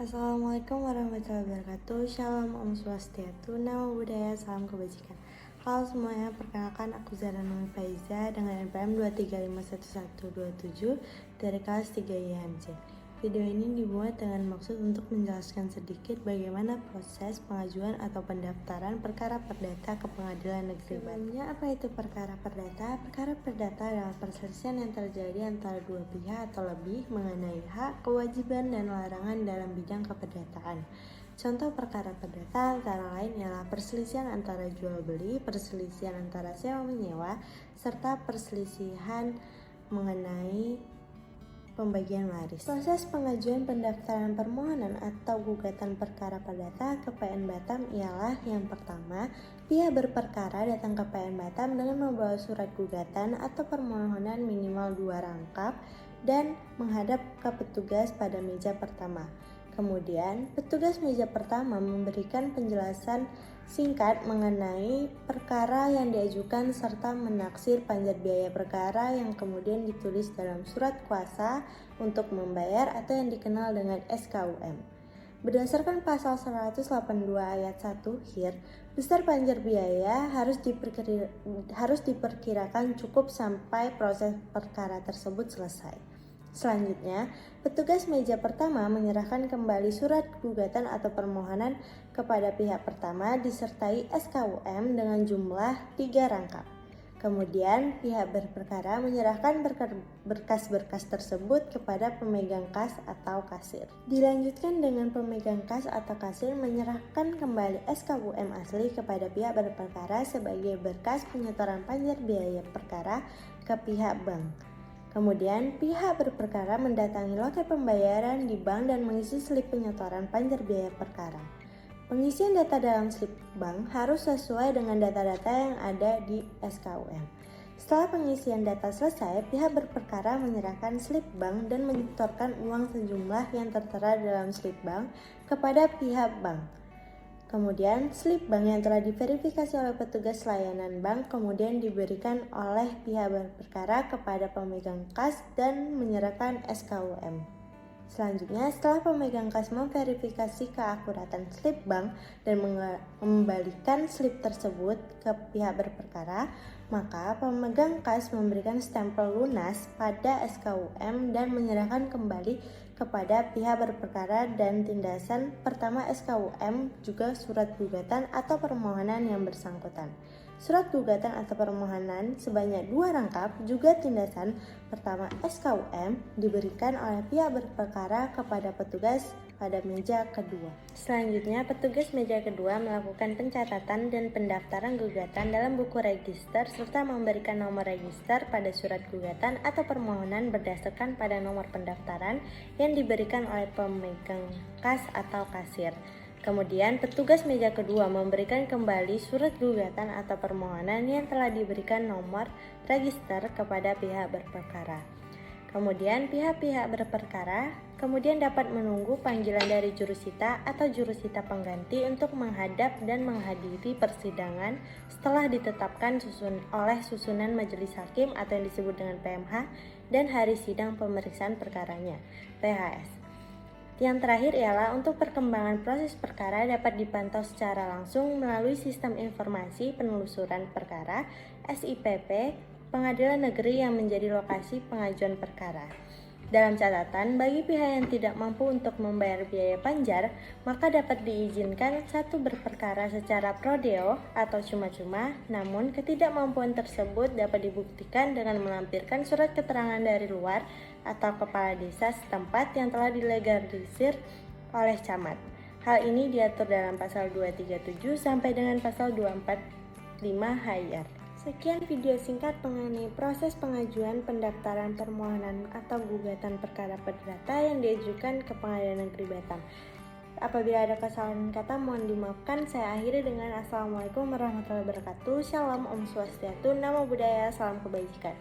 Assalamualaikum warahmatullahi wabarakatuh. Shalom, Om Swastiastu, Namo Buddhaya, salam kebajikan. Halo semuanya, perkenalkan aku Zara Numi Faiza dengan NPM 2351127 dari kelas 3 IHMC. Video ini dibuat dengan maksud untuk menjelaskan sedikit bagaimana proses pengajuan atau pendaftaran perkara perdata ke Pengadilan Negeri Banten. Sebelumnya, apa itu perkara perdata? Perkara perdata adalah perselisihan yang terjadi antara dua pihak atau lebih mengenai hak, kewajiban, dan larangan dalam bidang keperdataan. Contoh perkara perdata antara lain ialah perselisihan antara jual beli, perselisihan antara sewa menyewa, serta perselisihan mengenai pembagian waris. Proses pengajuan pendaftaran permohonan atau gugatan perkara perdata ke PN Batam ialah yang pertama, pihak berperkara datang ke PN Batam dengan membawa surat gugatan atau permohonan minimal 2 rangkap dan menghadap ke petugas pada meja pertama. Kemudian, petugas meja pertama memberikan penjelasan singkat mengenai perkara yang diajukan serta menaksir panjar biaya perkara yang kemudian ditulis dalam surat kuasa untuk membayar atau yang dikenal dengan SKUM. Berdasarkan pasal 182 ayat 1 HIR, besar panjar biaya harus diperkirakan cukup sampai proses perkara tersebut selesai. Selanjutnya, petugas meja pertama menyerahkan kembali surat gugatan atau permohonan kepada pihak pertama disertai SKUM dengan jumlah 3 rangkap. Kemudian, pihak berperkara menyerahkan berkas-berkas tersebut kepada pemegang kas atau kasir. Dilanjutkan dengan pemegang kas atau kasir menyerahkan kembali SKUM asli kepada pihak berperkara sebagai berkas penyetoran panjar biaya perkara ke pihak bank. Kemudian, pihak berperkara mendatangi loket pembayaran di bank dan mengisi slip penyetoran panjar biaya perkara. Pengisian data dalam slip bank harus sesuai dengan data-data yang ada di SKUM. Setelah pengisian data selesai, pihak berperkara menyerahkan slip bank dan menyetorkan uang sejumlah yang tertera dalam slip bank kepada pihak bank. Kemudian, slip bank yang telah diverifikasi oleh petugas layanan bank kemudian diberikan oleh pihak berperkara kepada pemegang kas dan menyerahkan SKUM. Selanjutnya, setelah pemegang kas memverifikasi keakuratan slip bank dan mengembalikan slip tersebut ke pihak berperkara, maka pemegang kas memberikan stempel lunas pada SKUM dan menyerahkan kembali kepada pihak berperkara dan tindasan pertama SKUM juga surat gugatan atau permohonan yang bersangkutan. Surat gugatan atau permohonan sebanyak 2 rangkap juga tindasan pertama SKUM diberikan oleh pihak berperkara kepada petugas pada meja kedua. Selanjutnya, petugas meja kedua melakukan pencatatan dan pendaftaran gugatan dalam buku register serta memberikan nomor register pada surat gugatan atau permohonan berdasarkan pada nomor pendaftaran yang diberikan oleh pemegang kas atau kasir. Kemudian, petugas meja kedua memberikan kembali surat gugatan atau permohonan yang telah diberikan nomor register kepada pihak berperkara. Kemudian, pihak-pihak berperkara kemudian dapat menunggu panggilan dari jurusita atau jurusita pengganti untuk menghadap dan menghadiri persidangan setelah ditetapkan oleh susunan majelis hakim atau yang disebut dengan PMH dan hari sidang pemeriksaan perkaranya, PHS. Yang terakhir ialah untuk perkembangan proses perkara dapat dipantau secara langsung melalui Sistem Informasi Penelusuran Perkara SIPP Pengadilan Negeri yang menjadi lokasi pengajuan perkara. Dalam catatan, bagi pihak yang tidak mampu untuk membayar biaya panjar, maka dapat diizinkan satu berperkara secara prodeo atau cuma-cuma, namun ketidakmampuan tersebut dapat dibuktikan dengan melampirkan surat keterangan dari luar atau kepala desa setempat yang telah dilegalisir oleh camat. Hal ini diatur dalam pasal 237 sampai dengan pasal 245 HIR. Sekian video singkat mengenai proses pengajuan pendaftaran permohonan atau gugatan perkara perdata yang diajukan ke Pengadilan Negeri Batam. Apabila ada kesalahan kata mohon dimaafkan. Saya akhiri dengan Assalamualaikum warahmatullahi wabarakatuh. Shalom, Om Swastiastu, Namo Buddhaya, salam kebajikan.